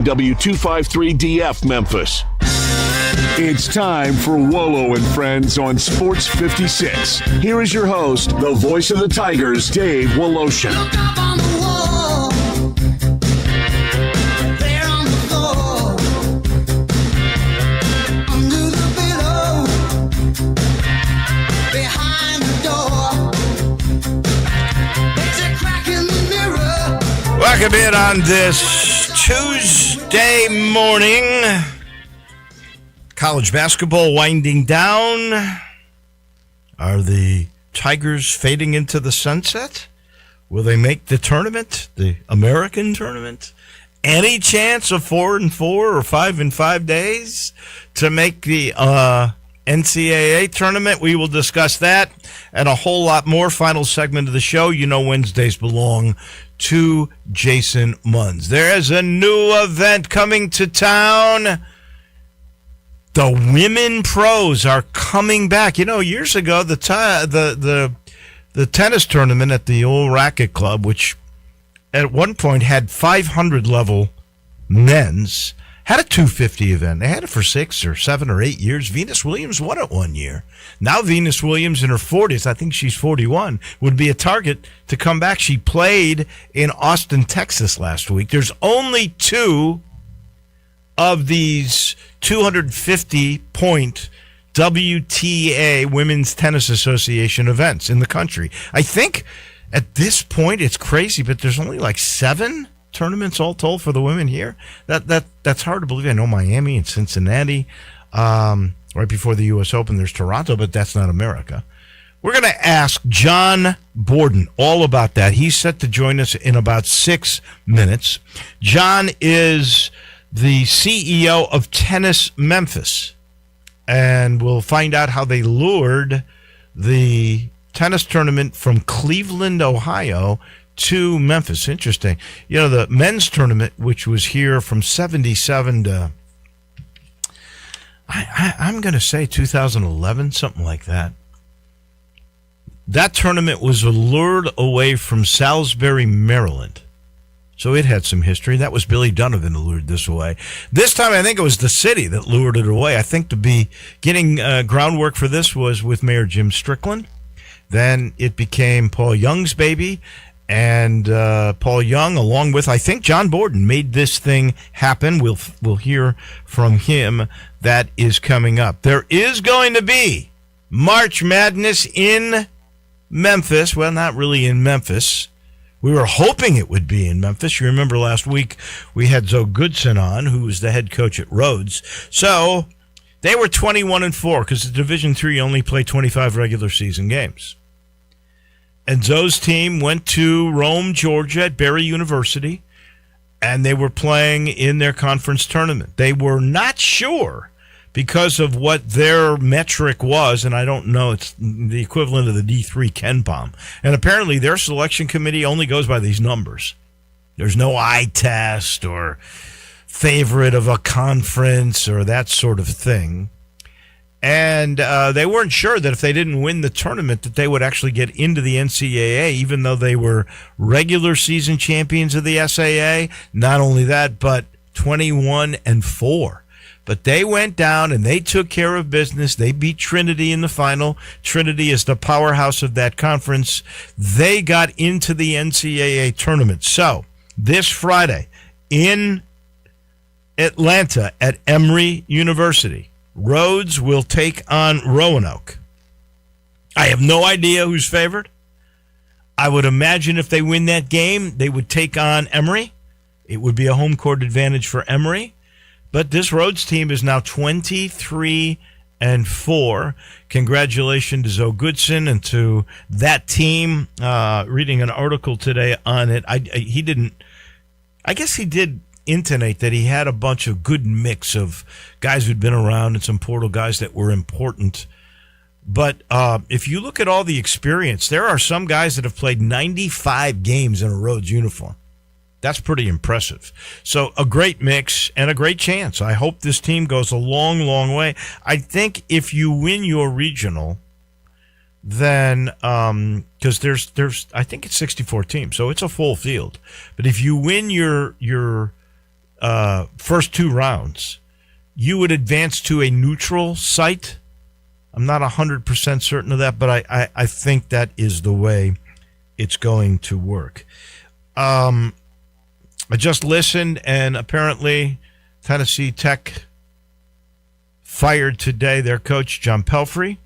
W253DF Memphis. It's time for Wolo and Friends on Sports 56. Here is your host, the voice of the Tigers, Dave Woloshin. Look up on the wall, there on the floor, under the pillow, behind the door. There's a crack in the mirror. Welcome in on this Tuesday morning. College basketball winding down. Are the Tigers fading into the sunset? Will they make the tournament, the American tournament? Any chance of 4-4 or 5-5 days to make the NCAA tournament? We will discuss that and a whole lot more. Final segment of the show. You know Wednesdays belong to Jason Munns. There is a new event coming to town. The women pros are coming back. You know, years ago, the tennis tournament at the old racket club, which at one point had 500 level men's, had a 250 event. They had it for 6 or 7 or 8 years. Venus Williams won it one year. Now Venus Williams in her 40s, I think she's 41, would be a target to come back. She played in Austin, Texas last week. There's only 2 of these 250-point WTA, Women's Tennis Association events in the country. I think at this point it's crazy, but there's only like 7 tournaments all told for the women here. That's hard to believe. I know Miami and Cincinnati. Right before the U.S. Open, there's Toronto, but that's not America. We're going to ask John Borden all about that. He's set to join us in about 6 minutes. John is the CEO of Tennis Memphis, and we'll find out how they lured the tennis tournament from Cleveland, Ohio to Memphis. Interesting. You know, the men's tournament, which was here from 77 to, I'm going to say 2011, something like that. That tournament was lured away from Salisbury, Maryland. So it had some history. That was Billy Donovan who lured this away. This time, I think it was the city that lured it away. I think to be getting groundwork for this was with Mayor Jim Strickland. Then it became Paul Young's baby. And Paul Young, along with, I think, John Borden, made this thing happen. We'll hear from him. That is coming up. There is going to be March Madness in Memphis. Well, not really in Memphis. We were hoping it would be in Memphis. You remember last week we had Zoe Goodson on, who was the head coach at Rhodes. So they were 21-4 because the Division III only played 25 regular season games. And Zoe's team went to Rome, Georgia at Barry University, and they were playing in their conference tournament. They were not sure because of what their metric was, and I don't know, it's the equivalent of the D3 Ken Palm. And apparently their selection committee only goes by these numbers. There's no eye test or favorite of a conference or that sort of thing. And they weren't sure that if they didn't win the tournament that they would actually get into the NCAA, even though they were regular season champions of the SAA. Not only that, but 21-4. But they went down and they took care of business. They beat Trinity in the final. Trinity is the powerhouse of that conference. They got into the NCAA tournament. So this Friday in Atlanta at Emory University, Rhodes will take on Roanoke. I have no idea who's favored. I would imagine if they win that game, they would take on Emory. It would be a home court advantage for Emory. But this Rhodes team is now 23-4. Congratulations to Zoe Goodson and to that team. Reading an article today on it. I guess he did intonate that he had a bunch of good mix of guys who'd been around and some portal guys that were important. But if you look at all the experience, there are some guys that have played 95 games in a Rhodes uniform. That's pretty impressive. So a great mix and a great chance. I hope this team goes a long, long way. I think if you win your regional, then because there's I think it's 64 teams, so it's a full field. But if you win your first 2 rounds, you would advance to a neutral site. I'm not 100% certain of that, but I think that is the way it's going to work. I just listened, and apparently Tennessee Tech fired today their coach, John Pelfrey,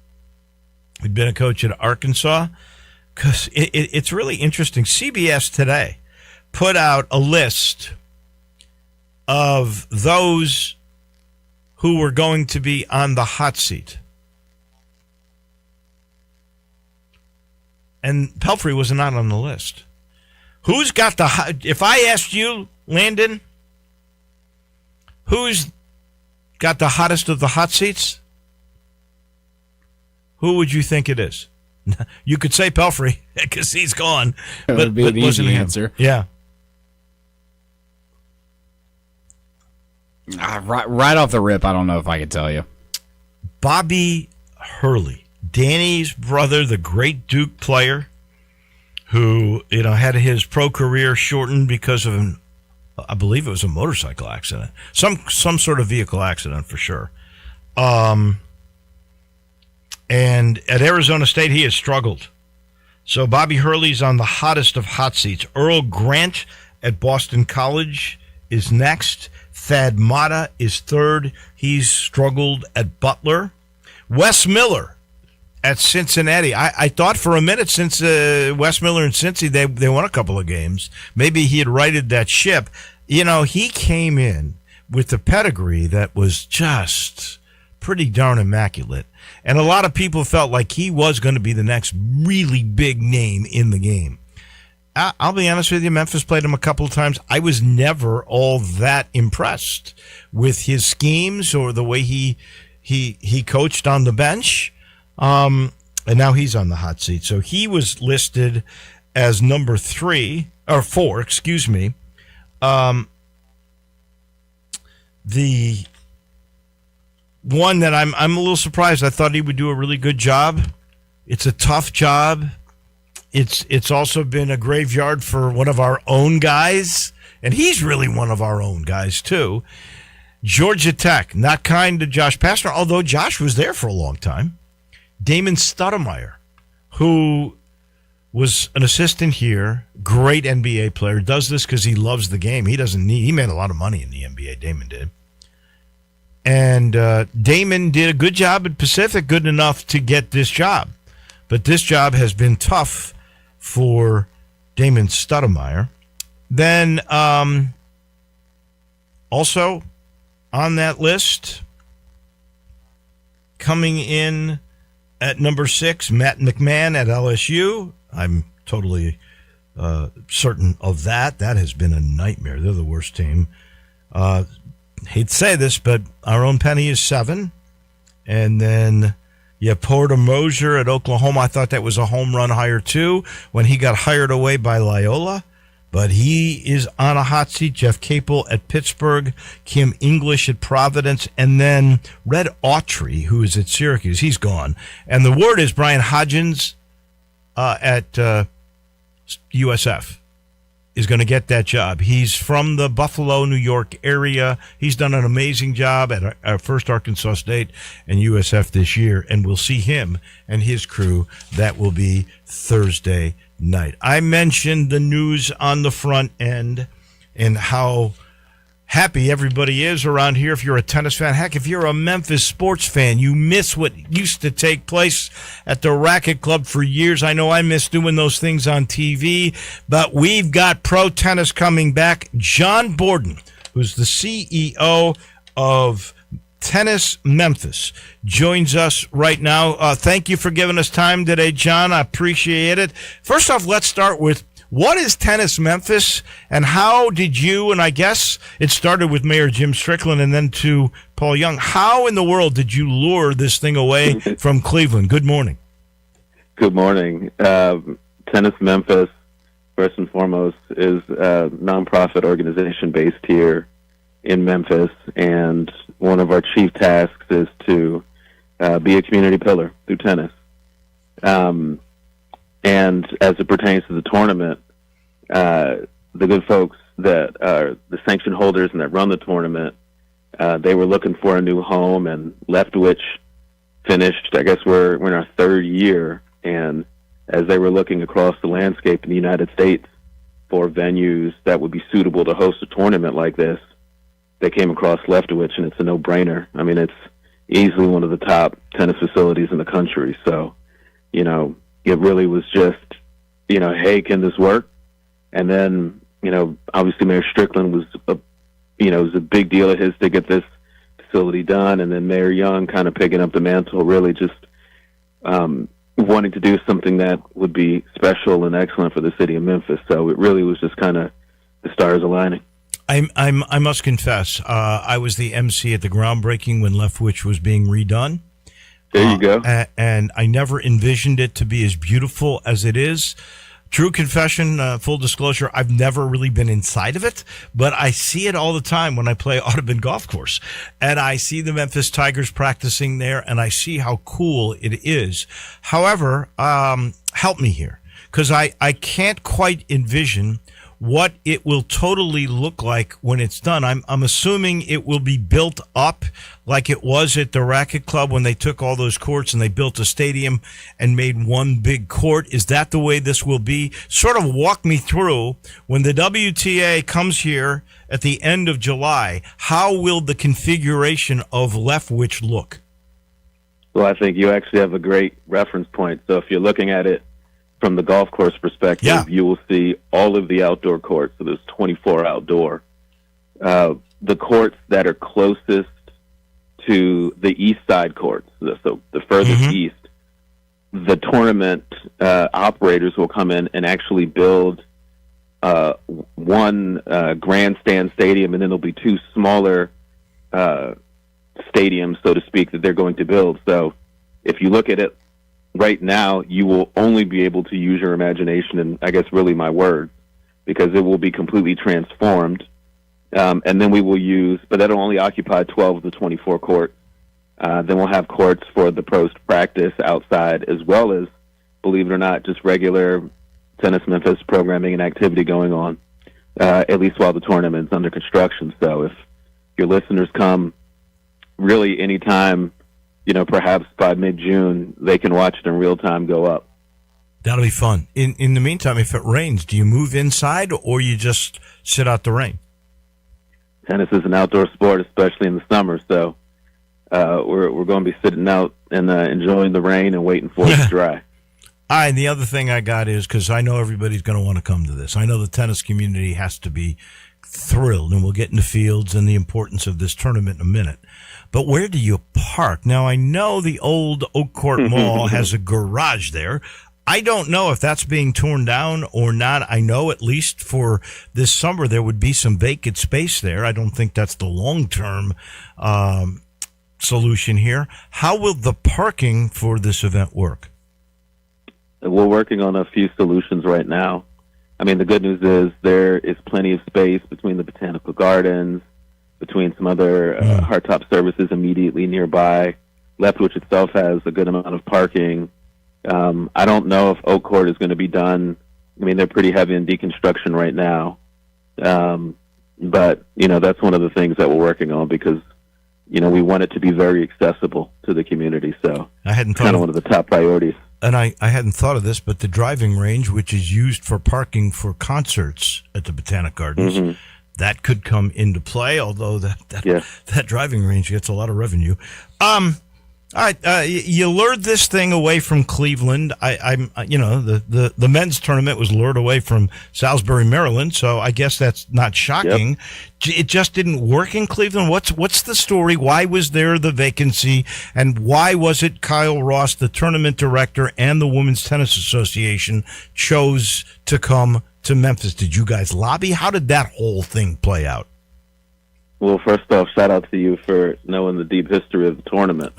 who'd been a coach at Arkansas, because it's really interesting. CBS today put out a list of those who were going to be on the hot seat. And Pelfrey was not on the list. Who's got the hot? If I asked you, Landon, who's got the hottest of the hot seats? Who would you think it is? You could say Pelfrey because he's gone. That would be an wasn't easy him. answer. Yeah. Right off the rip, I don't know if I could tell you. Bobby Hurley, Danny's brother, the great Duke player, who had his pro career shortened because of I believe it was a motorcycle accident, some sort of vehicle accident for sure. And at Arizona State, he has struggled. So Bobby Hurley's on the hottest of hot seats. Earl Grant at Boston College is next. Thad Matta is third. He's struggled at Butler. Wes Miller at Cincinnati. I thought for a minute since Wes Miller and Cincy, they won a couple of games. Maybe he had righted that ship. He came in with the pedigree that was just pretty darn immaculate. And a lot of people felt like he was going to be the next really big name in the game. I'll be honest with you, Memphis played him a couple of times. I was never all that impressed with his schemes or the way he coached on the bench. And now he's on the hot seat. So he was listed as number 4, excuse me. The one that I'm a little surprised. I thought he would do a really good job. It's a tough job. It's also been a graveyard for one of our own guys, and he's really one of our own guys too. Georgia Tech, not kind to Josh Pastner, although Josh was there for a long time. Damon Stoudemire, who was an assistant here, great NBA player, does this because he loves the game. He made a lot of money in the NBA, Damon did. And Damon did a good job at Pacific, good enough to get this job. But this job has been tough for Damon Stoudemire. Then also on that list, coming in at number 6, Matt McMahon at LSU. I'm totally certain of that. That has been a nightmare. They're the worst team. Hate to say this, but our own Penny is 7. And then Porter Moser at Oklahoma. I thought that was a home run hire too when he got hired away by Loyola. But he is on a hot seat. Jeff Capel at Pittsburgh, Kim English at Providence, and then Red Autry, who is at Syracuse. He's gone. And the word is Brian Hodgins at USF is going to get that job. He's from the Buffalo, New York area. He's done an amazing job at our first Arkansas State and USF this year, and we'll see him and his crew. That will be Thursday night. I mentioned the news on the front end and how happy everybody is around here. If you're a tennis fan, heck, if you're a Memphis sports fan, you miss what used to take place at the Racket Club for years. I know I miss doing those things on TV, but we've got pro tennis coming back. John Borden, who's the CEO of Tennis Memphis, joins us right now. Thank you for giving us time today, John. I appreciate it. First off, let's start with, what is Tennis Memphis, and how did you, and I guess it started with Mayor Jim Strickland and then to Paul Young, how in the world did you lure this thing away from Cleveland? Good morning. Good morning. Tennis Memphis, first and foremost, is a nonprofit organization based here in Memphis, and one of our chief tasks is to be a community pillar through tennis. And as it pertains to the tournament, the good folks that the sanction holders and that run the tournament, they were looking for a new home, and Leftwich finished. I guess we're in our third year, and as they were looking across the landscape in the United States for venues that would be suitable to host a tournament like this, they came across Leftwich, and it's a no-brainer. I mean, it's easily one of the top tennis facilities in the country. So, it really was just, hey, can this work? And then, obviously Mayor Strickland was, it was a big deal of his to get this facility done. And then Mayor Young kind of picking up the mantle, really just wanting to do something that would be special and excellent for the city of Memphis. So it really was just kind of the stars aligning. I must confess, I was the MC at the groundbreaking when Leftwich was being redone. There you go. And I never envisioned it to be as beautiful as it is. True confession, full disclosure, I've never really been inside of it, but I see it all the time when I play Audubon Golf Course. And I see the Memphis Tigers practicing there, and I see how cool it is. However, help me here, because I can't quite envision what it will totally look like when it's done. I'm assuming it will be built up like it was at the Racket Club when they took all those courts and they built a stadium and made one big court. Is that the way this will be? Sort of walk me through, when the WTA comes here at the end of July, how will the configuration of Leftwich look? Well, I think you actually have a great reference point. So if you're looking at it from the golf course perspective, you will see all of the outdoor courts. So there's 24 outdoor. The courts that are closest to the east side courts, so the furthest east, the tournament operators will come in and actually build one grandstand stadium, and then there'll be two smaller stadiums, so to speak, that they're going to build. So if you look at it right now, you will only be able to use your imagination, and I guess really my words, because it will be completely transformed. And then we will use, but that'll only occupy 12 of the 24 courts. Then we'll have courts for the pros to practice outside, as well as, believe it or not, just regular Tennis Memphis programming and activity going on, at least while the tournament's under construction. So if your listeners come really anytime, perhaps by mid-June, they can watch it in real time go up. That'll be fun. In the meantime, if it rains, do you move inside or you just sit out the rain? Tennis is an outdoor sport, especially in the summer, so we're going to be sitting out and enjoying the rain and waiting for it to dry. And the other thing I got is, because I know everybody's going to want to come to this, I know the tennis community has to be thrilled, and we'll get into fields and the importance of this tournament in a minute. But where do you park? Now, I know the old Oak Court Mall has a garage there. I don't know if that's being torn down or not. I know at least for this summer there would be some vacant space there. I don't think that's the long-term solution here. How will the parking for this event work? We're working on a few solutions right now. I mean, the good news is there is plenty of space between the Botanical Gardens, between some other hardtop services immediately nearby. Leftwich itself has a good amount of parking. I don't know if Oak Court is going to be done. I mean, they're pretty heavy in deconstruction right now. But, that's one of the things that we're working on because, we want it to be very accessible to the community. So I hadn't thought kind of one of the top priorities. And I hadn't thought of this, but the driving range, which is used for parking for concerts at the Botanic Gardens, that could come into play, although that driving range gets a lot of revenue. All right, you lured this thing away from Cleveland. The men's tournament was lured away from Salisbury, Maryland, so I guess that's not shocking. Yep. It just didn't work in Cleveland. What's the story? Why was there the vacancy, and why was it Kyle Ross, the tournament director, and the Women's Tennis Association chose to come to Memphis? Did you guys lobby? How did that whole thing play out? Well, first off, shout out to you for knowing the deep history of the tournament.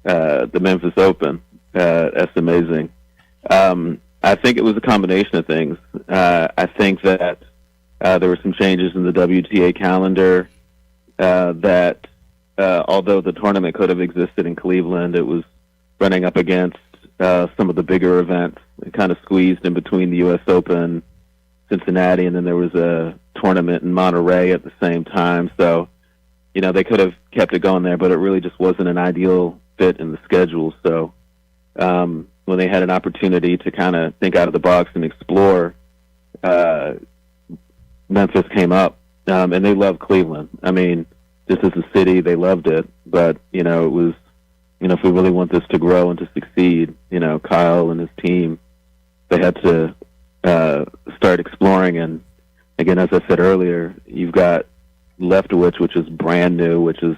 The Memphis Open. That's amazing. I think it was a combination of things. I think that there were some changes in the WTA calendar that, although the tournament could have existed in Cleveland, it was running up against some of the bigger events. It kind of squeezed in between the U.S. Open, Cincinnati, and then there was a tournament in Monterey at the same time. So, they could have kept it going there, but it really just wasn't an ideal fit in the schedule. So when they had an opportunity to kind of think out of the box and explore, Memphis came up, and they love Cleveland. I mean, this is a city, they loved it, but, it was, if we really want this to grow and to succeed, Kyle and his team, they had to start exploring. And again, as I said earlier, you've got Leftwich, which is brand new, which is,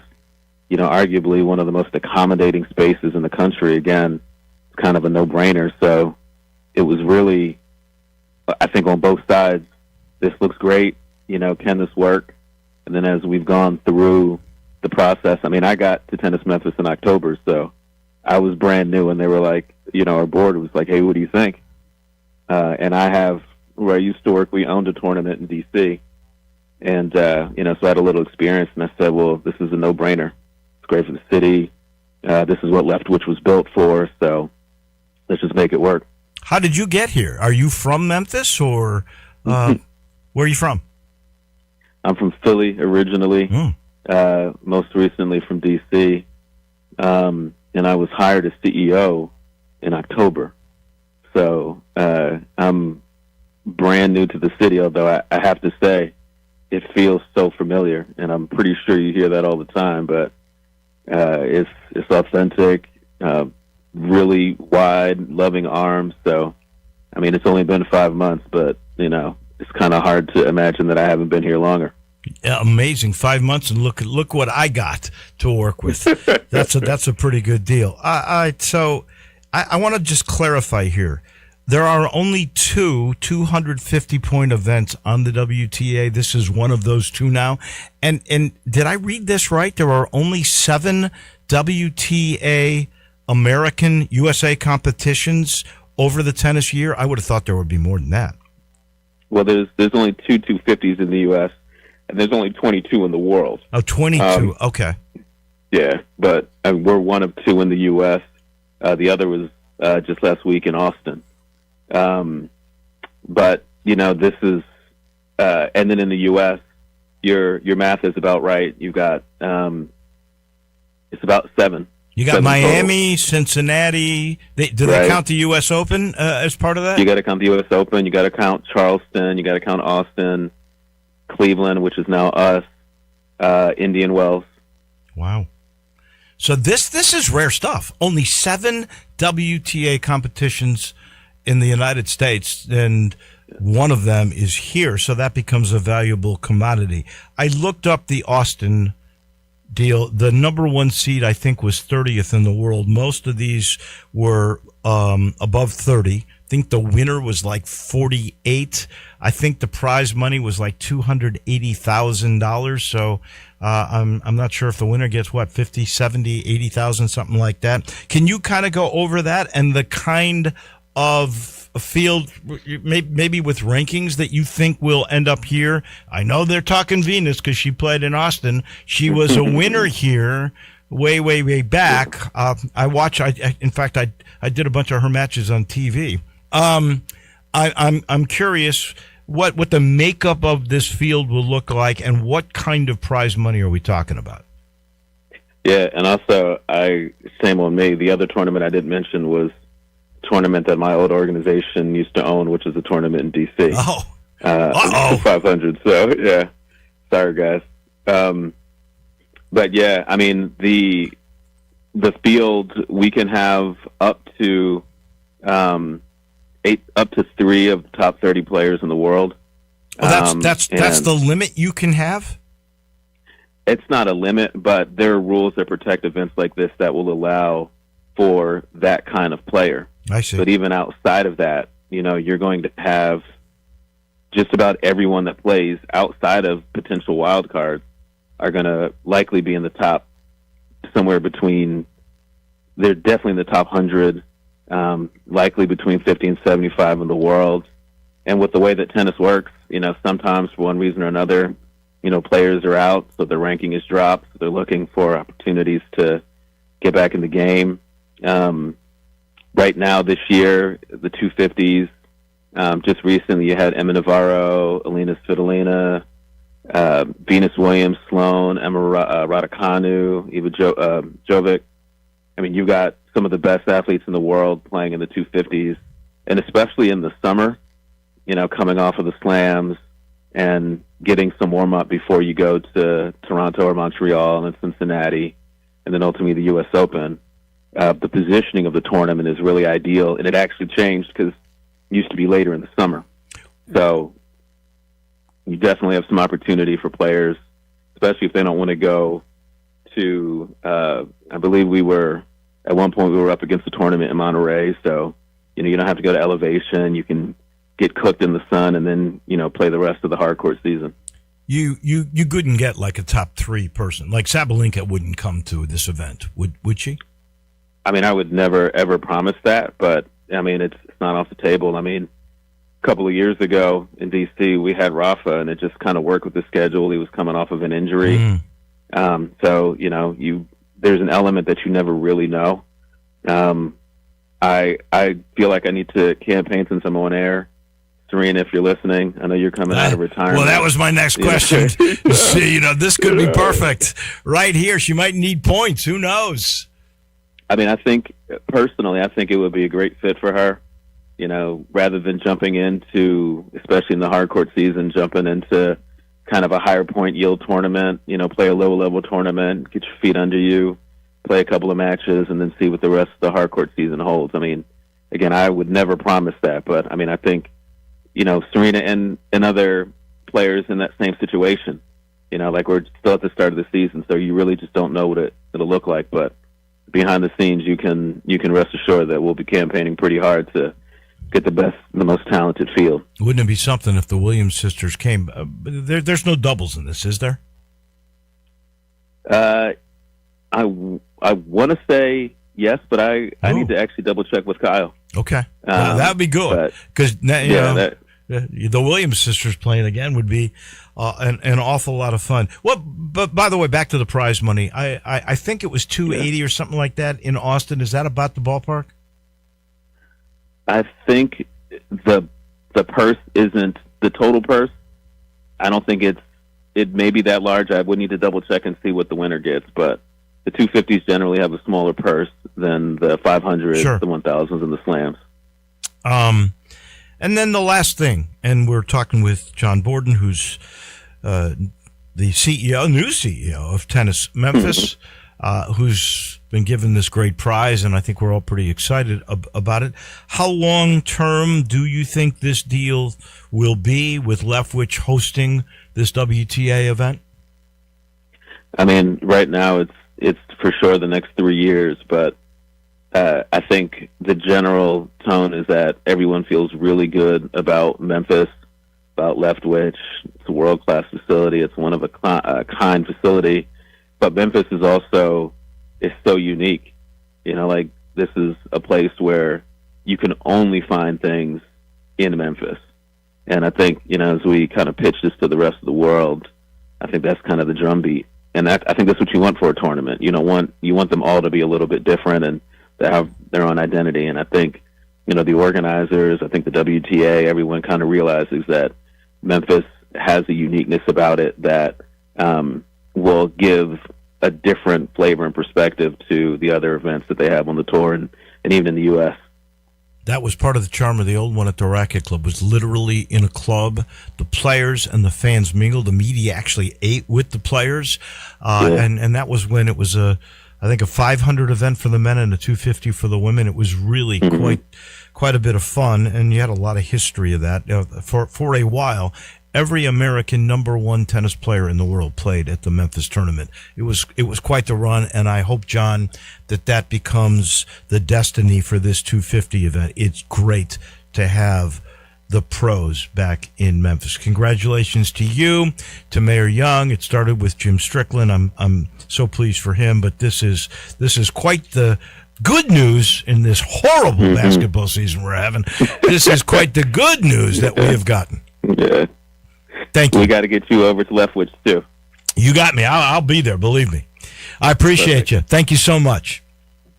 arguably one of the most accommodating spaces in the country. Again, it's kind of a no-brainer. So it was really, I think on both sides, this looks great, can this work? And then as we've gone through the process, I mean, I got to Tennis Memphis in October, so I was brand new, and they were like, our board was like, hey, what do you think? And where I used to work, we owned a tournament in D.C., and, so I had a little experience, and I said, well, this is a no-brainer. It's great for the city. This is what Leftwich was built for, so let's just make it work. How did you get here? Are you from Memphis, or where are you from? I'm from Philly originally, most recently from D.C., and I was hired as CEO in October. So I'm brand new to the city, although I have to say it feels so familiar, and I'm pretty sure you hear that all the time, but it's authentic, really wide, loving arms. So, I mean, it's only been 5 months, but, it's kind of hard to imagine that I haven't been here longer. Yeah, amazing. 5 months, and look what I got to work with. That's a pretty good deal. So I want to just clarify here. There are only 250-point events on the WTA. This is one of those two now. And did I read this right? There are only 7 WTA American USA competitions over the tennis year. I would have thought there would be more than that. Well, there's only 2 250s in the U.S., and there's only 22 in the world. Oh, 22. Okay. Yeah, but we're one of 2 in the U.S. The other was just last week in Austin. But, this is, and then in the U.S., your math is about right. You've got, it's about 7. You got Miami, total. Cincinnati. Do they count the U.S. Open as part of that? You got to count the U.S. Open. You got to count Charleston. You got to count Austin, Cleveland, which is now us, Indian Wells. Wow. So this is rare stuff. Only 7 WTA competitions in the United States, and one of them is here. So that becomes a valuable commodity. I looked up the Austin deal. The number 1 seed, I think, was 30th in the world. Most of these were above 30. I think the winner was like 48. I think the prize money was like $280,000. So I'm not sure if the winner gets 50, 70, 80,000, something like that. Can you kind of go over that and the kind of field, maybe with rankings, that you think will end up here? I know they're talking Venus because she played in Austin. She was a winner here way back. In fact, I did a bunch of her matches on TV. I'm curious what the makeup of this field will look like, and what kind of prize money are we talking about? Yeah, and also, same on me. The other tournament I didn't mention was a tournament that my old organization used to own, which is a tournament in D.C. Oh. 500. So, yeah. Sorry, guys. But, yeah, I mean, the field, we can have up to 3 of the top 30 players in the world. Oh, that's the limit you can have? It's not a limit, but there are rules that protect events like this that will allow for that kind of player. I see. But even outside of that, you're going to have just about everyone that plays outside of potential wild cards are going to likely be in the top, somewhere between, they're definitely in the top 100, likely between 50 and 75 in the world. And with the way that tennis works, sometimes for one reason or another, players are out, so their ranking is dropped. So they're looking for opportunities to get back in the game. Right now, this year, the 250s, just recently you had Emma Navarro, Alina Svitolina, Venus Williams, Sloane, Emma Raducanu, Eva Jovic. I mean, you've got some of the best athletes in the world playing in the 250s, and especially in the summer, coming off of the slams and getting some warm-up before you go to Toronto or Montreal and then Cincinnati, and then ultimately the U.S. Open. The positioning of the tournament is really ideal, and it actually changed because it used to be later in the summer. So you definitely have some opportunity for players, especially if they don't want to go to, I believe at one point we were up against a tournament in Monterey, so, you don't have to go to elevation. You can get cooked in the sun and then, play the rest of the hardcourt season. You couldn't get like a top 3 person. Like Sabalenka wouldn't come to this event, would she? I mean, I would never, ever promise that, but, I mean, it's not off the table. I mean, a couple of years ago in D.C., we had Rafa, and it just kind of worked with the schedule. He was coming off of an injury. So, there's an element that you never really know. I feel like I need to campaign since I'm on air. Serena, if you're listening, I know you're coming out of retirement. Well, that was my next question. See, this could be perfect. Right here, she might need points. Who knows? I mean, personally, I think it would be a great fit for her. Rather than jumping into, especially in the hardcourt season, jumping into kind of a higher point yield tournament, play a low-level tournament, get your feet under you, play a couple of matches, and then see what the rest of the hardcourt season holds. I mean, again, I would never promise that, but, I mean, I think, Serena and other players in that same situation, like we're still at the start of the season, so you really just don't know what it'll look like, but behind the scenes, you can rest assured that we'll be campaigning pretty hard to get the most talented field. Wouldn't it be something if the Williams sisters came? There's no doubles in this, is there? I want to say yes, but I need to actually double check with Kyle. Okay, that would be good because the Williams sisters playing again would be an awful lot of fun. Well, but by the way, back to the prize money. I think it was $280 or something like that in Austin. Is that about the ballpark? I think the purse isn't the total purse. I don't think it may be that large. I would need to double check and see what the winner gets, but the 250s generally have a smaller purse than the 500s, sure, the 1000s, and the slams. And then the last thing, and we're talking with John Borden, who's the new CEO of Tennis Memphis, who's been given this great prize, and I think we're all pretty excited about it. How long-term do you think this deal will be with Leftwich hosting this WTA event? I mean, right now it's for sure the next 3 years, but I think the general tone is that everyone feels really good about Memphis, about Leftwich. It's a world-class facility. It's one of a kind facility. But Memphis is so unique. Like this is a place where you can only find things in Memphis. And I think, as we kind of pitch this to the rest of the world, I think that's kind of the drumbeat. And I think that's what you want for a tournament. You want them all to be a little bit different and to have their own identity. And I think, the organizers, I think the WTA, everyone kind of realizes that Memphis has a uniqueness about it that will give a different flavor and perspective to the other events that they have on the tour and even in the U.S. That was part of the charm of the old one at the Racket Club, was literally in a club. The players and the fans mingled. The media actually ate with the players. And that was when it was I think a 500 event for the men and a 250 for the women. It was really quite a bit of fun, and you had a lot of history of that. For a while, every American number one tennis player in the world played at the Memphis tournament. It was quite the run, and I hope, John, that becomes the destiny for this 250 event. It's great to have the pros back in Memphis. Congratulations to you, to Mayor Young. It started with Jim Strickland. I'm so pleased for him, but this is quite the good news in this horrible basketball season we're having. This is quite the good news that we have gotten. Yeah. Thank you. We got to get you over to Leftwich too. You got me. I'll be there, believe me. I appreciate you. Thank you so much.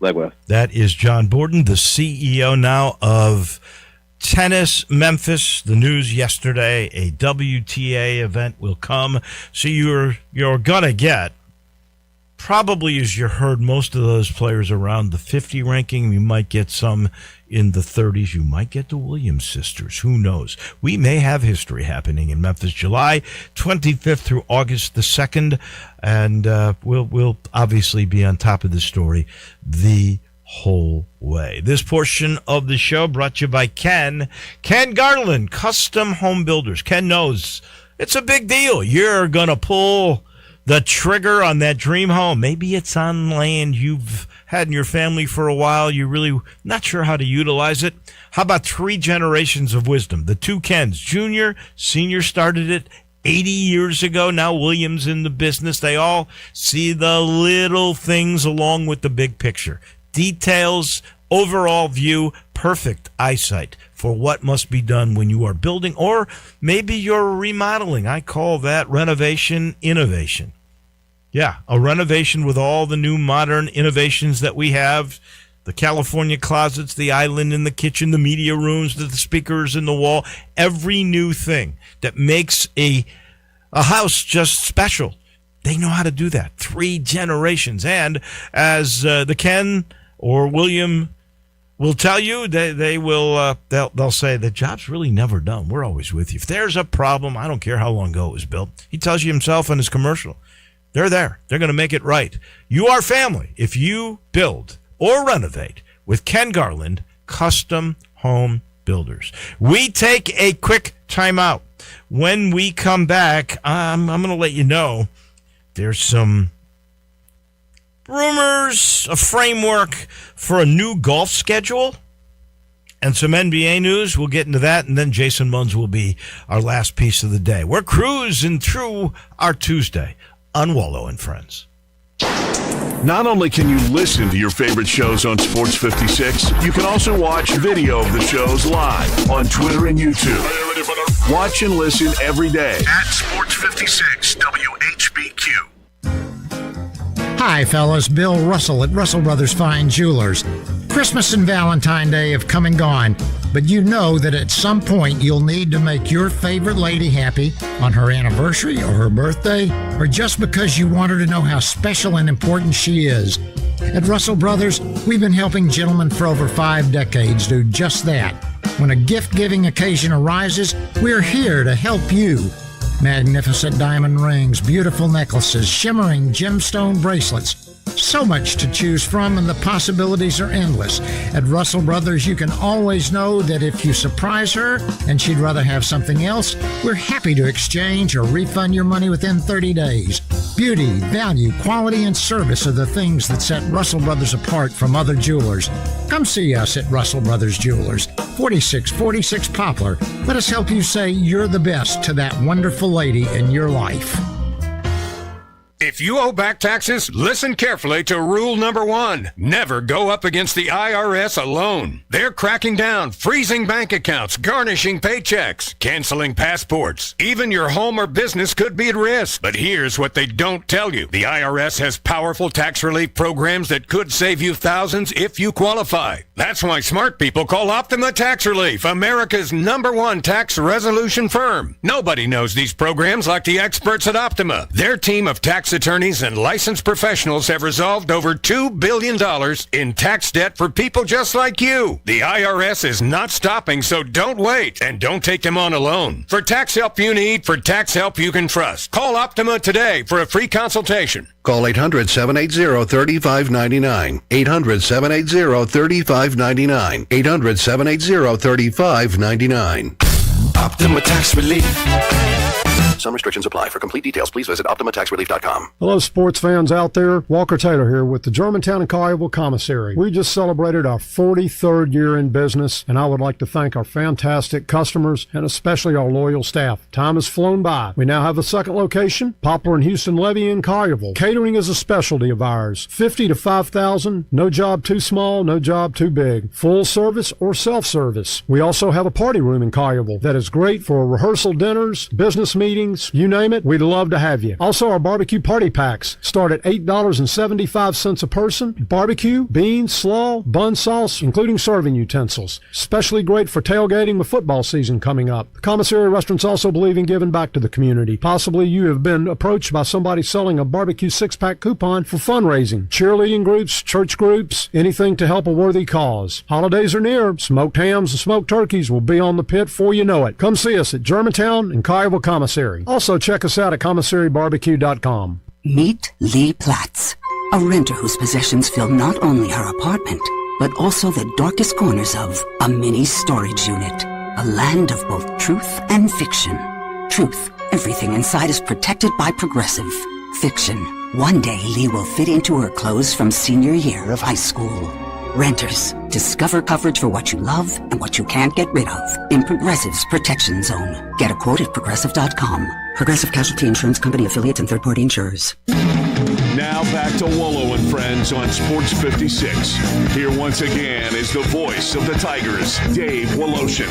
Likewise. That is John Borden, the CEO now of Tennis, Memphis, the news yesterday, a WTA event will come. So you're going to get, probably as you heard, most of those players around the 50 ranking. You might get some in the 30s. You might get the Williams sisters. Who knows? We may have history happening in Memphis, July 25th through August the 2nd. And we'll obviously be on top of the story the whole way. This portion of the show brought to you by Ken Garland, Custom Home Builders. Ken knows it's a big deal. You're going to pull the trigger on that dream home. Maybe it's on land you've had in your family for a while. You're really not sure how to utilize it. How about 3 generations of wisdom? The two Kens, Junior, Senior started it 80 years ago. Now Williams in the business. They all see the little things along with the big picture. Details, overall view, perfect eyesight for what must be done when you are building, or maybe you're remodeling. I call that renovation innovation. Yeah, a renovation with all the new modern innovations that we have. The California closets, the island in the kitchen, the media rooms, the speakers in the wall. Every new thing that makes a house just special. They know how to do that. 3 generations. And as the Ken or William will tell you, they'll say the job's really never done. We're always with you. If there's a problem, I don't care how long ago it was built. He tells you himself in his commercial. They're there. They're going to make it right. You are family if you build or renovate with Ken Garland, Custom Home Builders. We take a quick time out. When we come back, I'm going to let you know there's some rumors, a framework for a new golf schedule, and some NBA news. We'll get into that, and then Jason Munz will be our last piece of the day. We're cruising through our Tuesday on Wolo and Friends. Not only can you listen to your favorite shows on Sports 56, you can also watch video of the shows live on Twitter and YouTube. Watch and listen every day at Sports 56 WHBQ. Hi, fellas. Bill Russell at Russell Brothers Fine Jewelers. Christmas and Valentine's Day have come and gone, but you know that at some point you'll need to make your favorite lady happy on her anniversary or her birthday, or just because you want her to know how special and important she is. At Russell Brothers, we've been helping gentlemen for over 5 decades do just that. When a gift-giving occasion arises, we're here to help you. Magnificent diamond rings, beautiful necklaces, shimmering gemstone bracelets. So much to choose from, and the possibilities are endless. At Russell Brothers, you can always know that if you surprise her and she'd rather have something else, we're happy to exchange or refund your money within 30 days. Beauty, value, quality, and service are the things that set Russell Brothers apart from other jewelers. Come see us at Russell Brothers Jewelers, 4646 Poplar. Let us help you say you're the best to that wonderful lady in your life. If you owe back taxes, listen carefully to rule number 1. Never go up against the IRS alone. They're cracking down, freezing bank accounts, garnishing paychecks, canceling passports. Even your home or business could be at risk. But here's what they don't tell you. The IRS has powerful tax relief programs that could save you thousands if you qualify. That's why smart people call Optima Tax Relief, America's #1 tax resolution firm. Nobody knows these programs like the experts at Optima. Their team of tax attorneys and licensed professionals have resolved over $2 billion in tax debt for people just like you. The IRS is not stopping, so don't wait, and don't take them on alone. For tax help you need, for tax help you can trust, call Optima today for a free consultation. Call 800-780-3599. 800-780-3599. 800-780-3599. Optima Tax Relief. Some restrictions apply. For complete details, please visit OptimaTaxRelief.com. Hello, sports fans out there. Walker Taylor here with the Germantown and Collierville Commissary. We just celebrated our 43rd year in business, and I would like to thank our fantastic customers and especially our loyal staff. Time has flown by. We now have a second location, Poplar and Houston Levy in Collierville. Catering is a specialty of ours. 50 to 5,000, no job too small, no job too big. Full service or self-service. We also have a party room in Collierville that is great for rehearsal dinners, business meetings, wings, you name it, we'd love to have you. Also, our barbecue party packs start at $8.75 a person. Barbecue, beans, slaw, bun sauce, including serving utensils. Especially great for tailgating with football season coming up. The commissary restaurants also believe in giving back to the community. Possibly you have been approached by somebody selling a barbecue six-pack coupon for fundraising. Cheerleading groups, church groups, anything to help a worthy cause. Holidays are near. Smoked hams and smoked turkeys will be on the pit before you know it. Come see us at Germantown and Kiowa Commissary. Also check us out at commissarybarbecue.com. Meet Lee Platts, a renter whose possessions fill not only her apartment, but also the darkest corners of a mini storage unit. A land of both truth and fiction. Truth, everything inside is protected by Progressive. Fiction, one day Lee will fit into her clothes from senior year of high school. Renters, discover coverage for what you love and what you can't get rid of in Progressive's Protection Zone. Get a quote at Progressive.com. Progressive Casualty Insurance Company affiliates and third-party insurers. Now back to Wolo and Friends on Sports 56. Here once again is the voice of the Tigers, Dave Woloshin.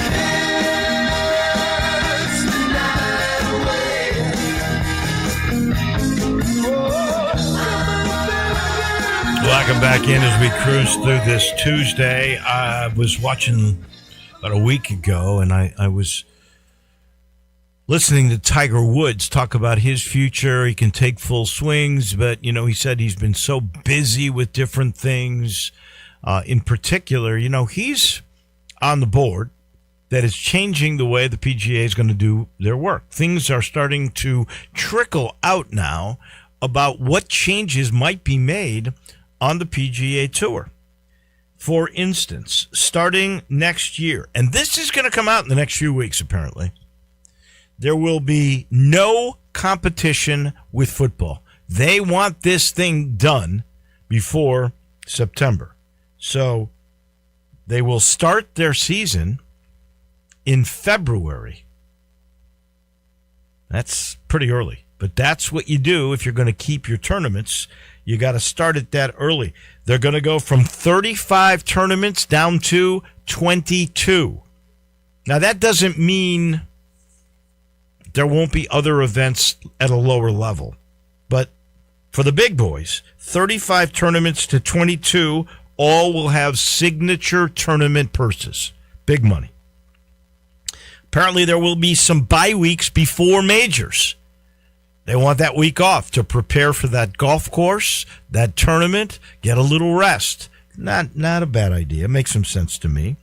Welcome back in as we cruise through this Tuesday. I was watching about a week ago, and I was listening to Tiger Woods talk about his future. He can take full swings, but, you know, he said he's been so busy with different things. In particular, you know, he's on the board that is changing the way the PGA is going to do their work. Things are starting to trickle out now about what changes might be made on the PGA Tour. For instance, starting next year, and this is going to come out in the next few weeks apparently, there will be no competition with football. They want this thing done before September. So they will start their season in February. That's pretty early, but that's what you do if you're going to keep your tournaments. You got to start it that early. They're going to go from 35 tournaments down to 22. Now, that doesn't mean there won't be other events at a lower level. But for the big boys, 35 tournaments to 22, all will have signature tournament purses. Big money. Apparently, there will be some bye weeks before majors. They want that week off to prepare for that golf course, that tournament, get a little rest. Not a bad idea. Makes some sense to me.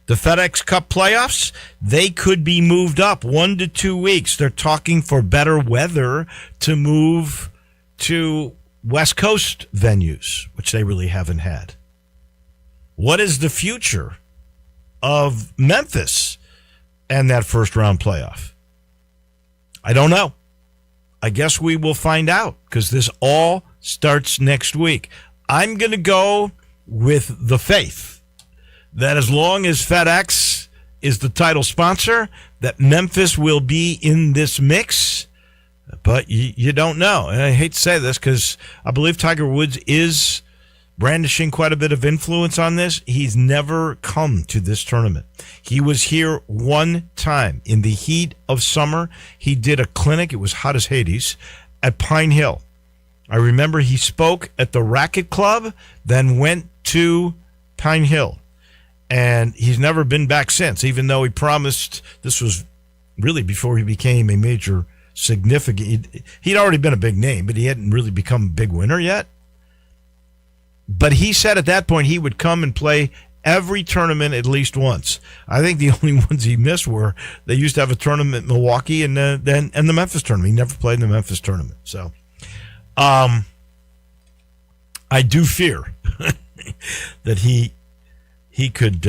The FedEx Cup playoffs, they could be moved up 1 to 2 weeks. They're talking for better weather to move to West Coast venues, which they really haven't had. What is the future of Memphis and that first round playoff? I don't know. I guess we will find out because this all starts next week. I'm going to go with the faith that as long as FedEx is the title sponsor, that Memphis will be in this mix. But you don't know. And I hate to say this because I believe Tiger Woods is brandishing quite a bit of influence on this. He's never come to this tournament. He was here one time in the heat of summer. He did a clinic. It was hot as Hades at Pine Hill. I remember he spoke at the Racket Club, then went to Pine Hill. And he's never been back since, even though he promised. This was really before he became a major significant. He'd already been a big name, but he hadn't really become a big winner yet. But he said at that point he would come and play every tournament at least once. I think the only ones he missed were they used to have a tournament in Milwaukee and the Memphis tournament. He never played in the Memphis tournament. So I do fear that he could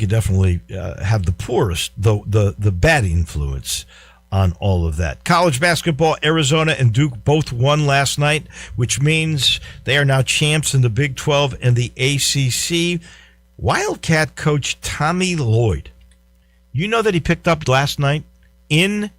definitely have the poorest, the bad influence on all of that. College basketball, Arizona and Duke both won last night, which means they are now champs in the Big 12 and the ACC. Wildcat coach Tommy Lloyd, you know that he picked up last night in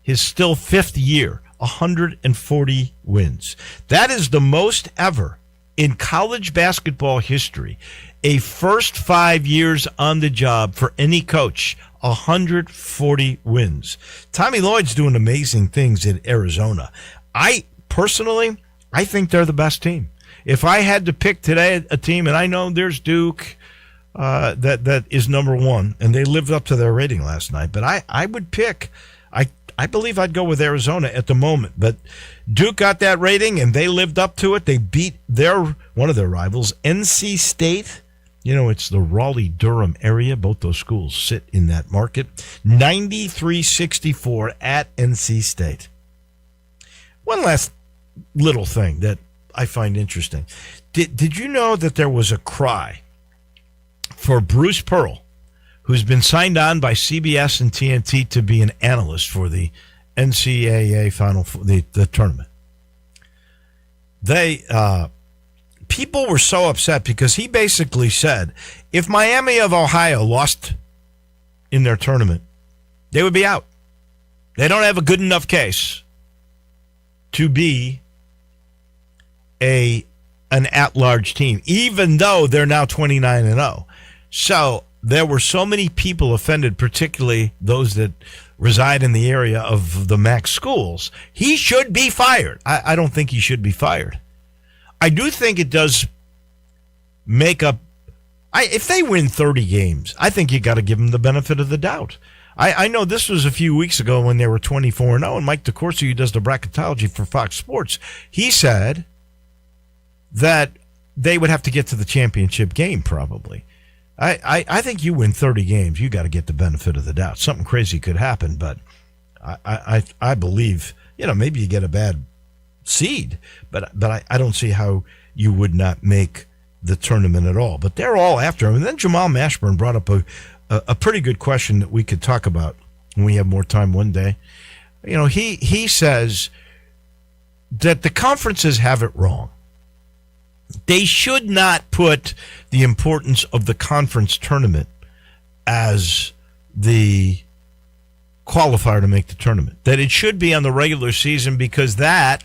his still fifth year, 140 wins. That is the most ever in college basketball history, a first 5 years on the job for any coach, 140 wins. Tommy Lloyd's doing amazing things in Arizona. I think they're the best team. If I had to pick today a team, and I know there's Duke that is number one, and they lived up to their rating last night, but I would pick, I believe I'd go with Arizona at the moment. But Duke got that rating, and they lived up to it. They beat one of their rivals, NC State. You know, it's the Raleigh-Durham area. Both those schools sit in that market. 93-64 at NC State. One last little thing that I find interesting. Did you know that there was a cry for Bruce Pearl, who's been signed on by CBS and TNT to be an analyst for the NCAA Final, the tournament? People were so upset because he basically said if Miami of Ohio lost in their tournament, they would be out. They don't have a good enough case to be an at-large team, even though they're now 29-0. So there were so many people offended, particularly those that reside in the area of the MAC schools. He should be fired. I don't think he should be fired. I do think it does make up. If they win 30 games, I think you got to give them the benefit of the doubt. I know this was a few weeks ago when they were 24-0, and Mike DeCourcy, who does the bracketology for Fox Sports, he said that they would have to get to the championship game probably. I think you win 30 games, you got to get the benefit of the doubt. Something crazy could happen, but I believe, maybe you get a bad seed, but I don't see how you would not make the tournament at all. But they're all after him. And then Jamal Mashburn brought up a pretty good question that we could talk about when we have more time one day. He says that the conferences have it wrong. They should not put the importance of the conference tournament as the qualifier to make the tournament. That it should be on the regular season because that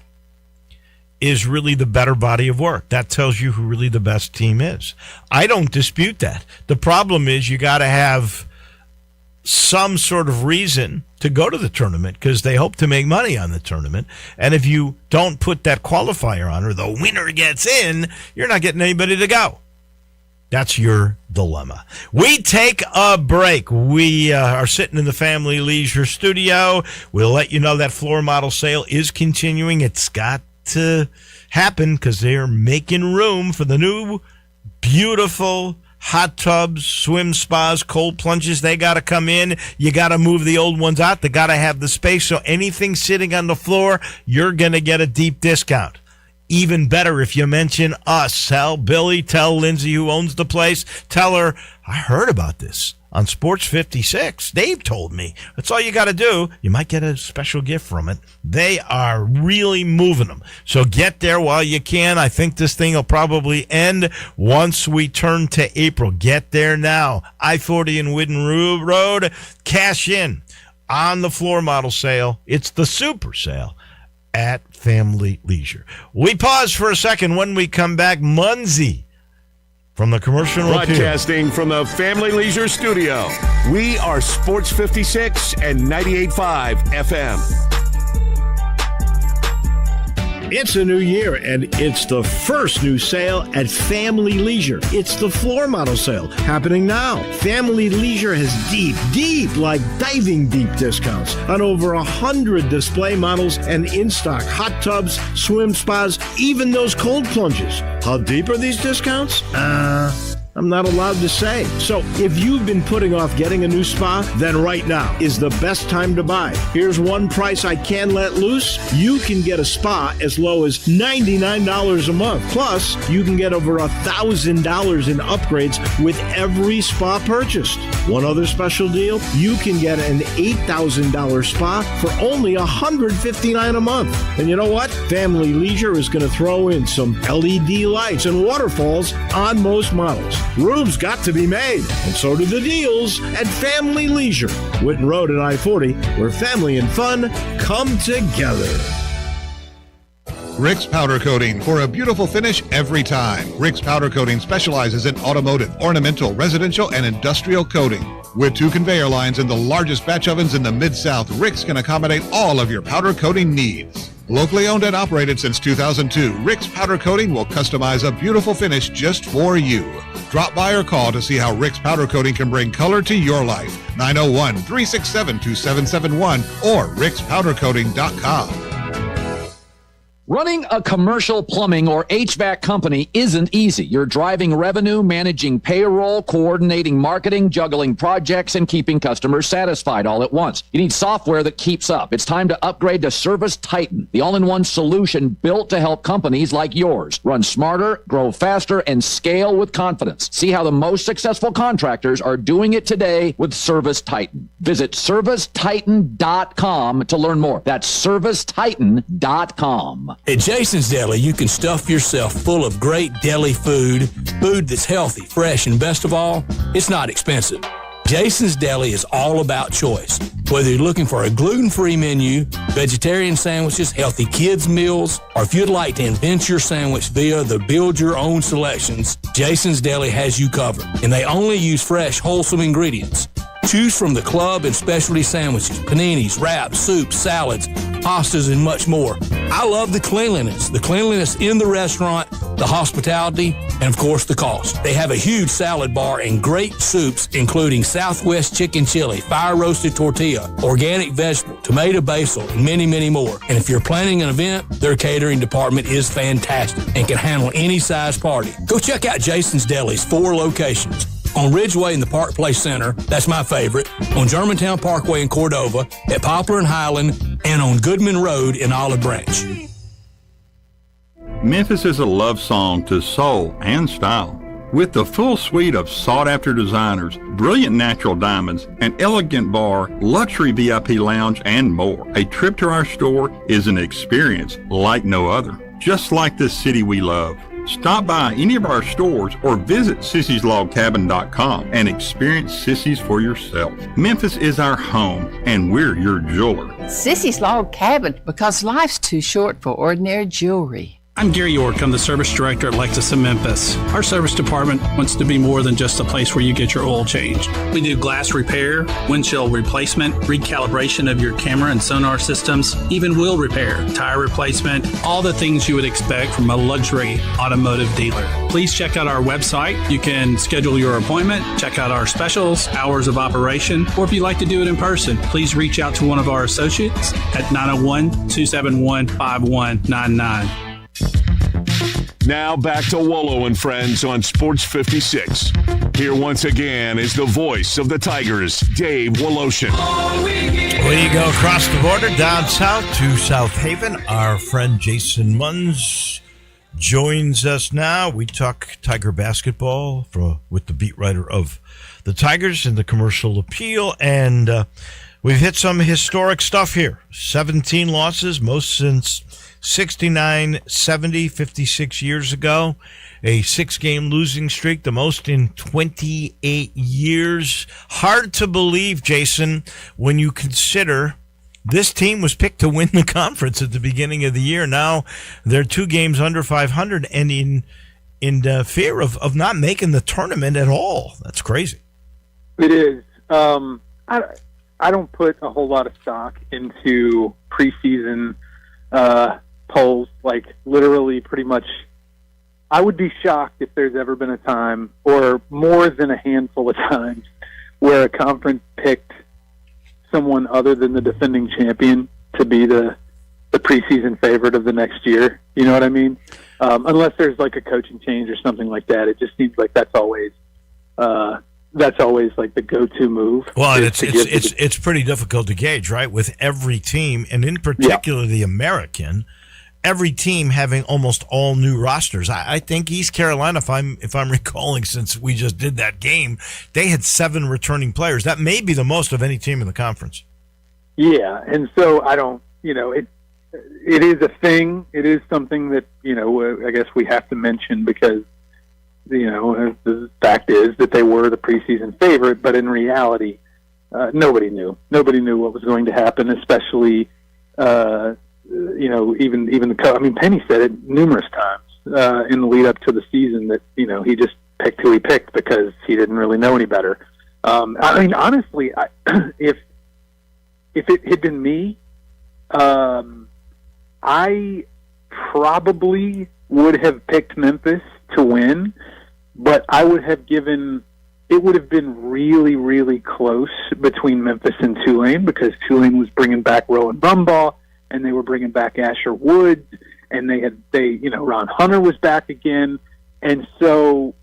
is really the better body of work. That tells you who really the best team is. I don't dispute that. The problem is you got to have some sort of reason to go to the tournament because they hope to make money on the tournament. And if you don't put that qualifier on or the winner gets in, you're not getting anybody to go. That's your dilemma. We take a break. We are sitting in the Family Leisure studio. We'll let you know that floor model sale is continuing. It's got to happen because they're making room for the new beautiful hot tubs, swim spas, cold plunges. They got to come in. You got to move the old ones out. They got to have the space. So anything sitting on the floor, you're going to get a deep discount. Even better if you mention us. Tell Billy, tell Lindsay who owns the place. Tell her, I heard about this on Sports 56. Dave told me. That's all you got to do. You might get a special gift from it. They are really moving them. So get there while you can. I think this thing will probably end once we turn to April. Get there now. I-40 and Whidden Road. Cash in on the floor model sale. It's the super sale at Family Leisure. We pause for a second. When we come back, Munzie from the Commercial Appeal. Broadcasting from the Family Leisure Studio. We are Sports 56 and 98.5 FM. It's a new year, and it's the first new sale at Family Leisure. It's the floor model sale happening now. Family Leisure has deep, like diving deep discounts on over 100 display models and in-stock hot tubs, swim spas, even those cold plunges. How deep are these discounts? I'm not allowed to say. So if you've been putting off getting a new spa, then right now is the best time to buy. Here's one price I can let loose. You can get a spa as low as $99 a month. Plus, you can get over $1,000 in upgrades with every spa purchased. One other special deal, you can get an $8,000 spa for only $159 a month. And you know what? Family Leisure is going to throw in some LED lights and waterfalls on most models. Room's got to be made, and so do the deals at Family Leisure, Whidden Road and I-40, where family and fun come together. Rick's Powder Coating for a beautiful finish every time. Rick's Powder Coating specializes in automotive, ornamental, residential, and industrial coating. With 2 conveyor lines and the largest batch ovens in the Mid-South, Rick's can accommodate all of your powder coating needs. Locally owned and operated since 2002, Rick's Powder Coating will customize a beautiful finish just for you. Drop by or call to see how Rick's Powder Coating can bring color to your life. 901-367-2771 or rickspowdercoating.com. Running a commercial plumbing or HVAC company isn't easy. You're driving revenue, managing payroll, coordinating marketing, juggling projects, and keeping customers satisfied all at once. You need software that keeps up. It's time to upgrade to Service Titan, the all-in-one solution built to help companies like yours run smarter, grow faster, and scale with confidence. See how the most successful contractors are doing it today with Service Titan. Visit servicetitan.com to learn more. That's servicetitan.com. At Jason's Deli, you can stuff yourself full of great deli food that's healthy, fresh, and best of all, it's not expensive. Jason's Deli is all about choice. Whether you're looking for a gluten-free menu, vegetarian sandwiches, healthy kids' meals, or if you'd like to invent your sandwich via the build-your-own selections, Jason's Deli has you covered. And they only use fresh, wholesome ingredients. Choose from the club and specialty sandwiches, paninis, wraps, soups, salads, pastas, and much more. I love the cleanliness in the restaurant, the hospitality, and of course the cost. They have a huge salad bar and great soups, including Southwest chicken chili, fire roasted tortilla, organic vegetable, tomato basil, and many, many more. And if you're planning an event, their catering department is fantastic and can handle any size party. Go check out Jason's Deli's 4 locations. On Ridgeway in the Park Place Center, that's my favorite, on Germantown Parkway in Cordova, at Poplar and Highland, and on Goodman Road in Olive Branch. Memphis is a love song to soul and style. With the full suite of sought-after designers, brilliant natural diamonds, an elegant bar, luxury VIP lounge, and more, a trip to our store is an experience like no other. Just like the city we love. Stop by any of our stores or visit sissyslogcabin.com and experience Sissy's for yourself. Memphis is our home, and we're your jeweler. Sissy's Log Cabin, because life's too short for ordinary jewelry. I'm Gary York. I'm the service director at Lexus in Memphis. Our service department wants to be more than just a place where you get your oil changed. We do glass repair, windshield replacement, recalibration of your camera and sonar systems, even wheel repair, tire replacement, all the things you would expect from a luxury automotive dealer. Please check out our website. You can schedule your appointment, check out our specials, hours of operation, or if you'd like to do it in person, please reach out to one of our associates at 901-271-5199. Now back to Wolo and Friends on Sports 56. Here once again is the voice of the Tigers, Dave Woloshin. We go across the border down south to South Haven. Our friend Jason Munz joins us now. We talk Tiger basketball with the beat writer of the Tigers and the Commercial Appeal, and we've hit some historic stuff here. 17 losses, most since 69, 70, 56 years ago. A 6-game losing streak, the most in 28 years. Hard to believe, Jason, when you consider this team was picked to win the conference at the beginning of the year. Now they're 2 games under 500 and in fear of not making the tournament at all. That's crazy. It is. I don't put a whole lot of stock into preseason polls, like literally pretty much. I would be shocked if there's ever been a time, or more than a handful of times, where a conference picked someone other than the defending champion to be the preseason favorite of the next year. You know what I mean? Unless there's like a coaching change or something like that. It just seems like that's always like the go-to move. Well, it's pretty difficult to gauge, right? With every team, and in particular the American, every team having almost all new rosters. I think East Carolina, if I'm recalling, since we just did that game, they had 7 returning players. That may be the most of any team in the conference. Yeah, and so I don't, it is a thing. It is something that, I guess we have to mention because, the fact is that they were the preseason favorite, but in reality, nobody knew. Nobody knew what was going to happen, especially even the coach. I mean, Penny said it numerous times in the lead up to the season that he just picked who he picked because he didn't really know any better. I mean, honestly, if it had been me, I probably would have picked Memphis to win, but I would have it would have been really, really close between Memphis and Tulane because Tulane was bringing back Rowan Brumbaugh and they were bringing back Asher Woods and Ron Hunter was back again. And so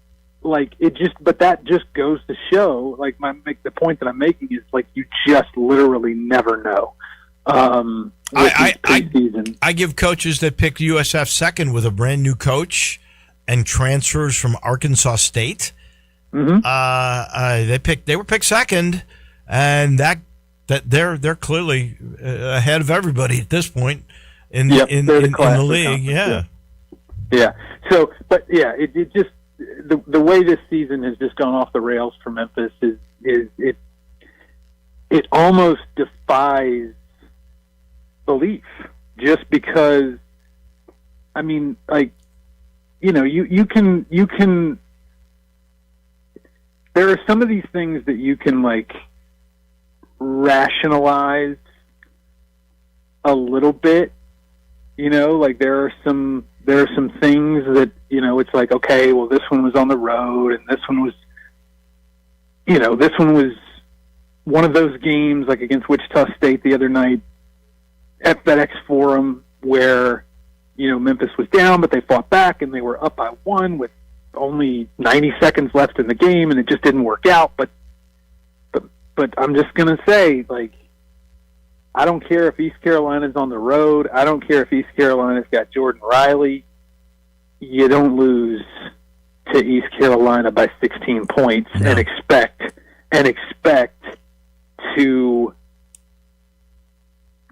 but that just goes to show, the point that I'm making is you just literally never know. I give coaches that pick USF second with a brand new coach and transfers from Arkansas State. Mm-hmm. They were picked second, and that they're clearly ahead of everybody at this point in the league. Yeah. So, but yeah, it just the way this season has just gone off the rails for Memphis is it almost defies belief, just because. I mean, you can. There are some of these things that you can rationalize a little bit, there are some things that, it's okay, well, this one was on the road and this one was one of those games against Wichita State the other night at FedEx Forum where, Memphis was down, but they fought back and they were up by 1 with only 90 seconds left in the game, and it just didn't work out. But I'm just gonna say, I don't care if East Carolina's on the road. I don't care if East Carolina's got Jordan Riley. You don't lose to East Carolina by 16 points and expect to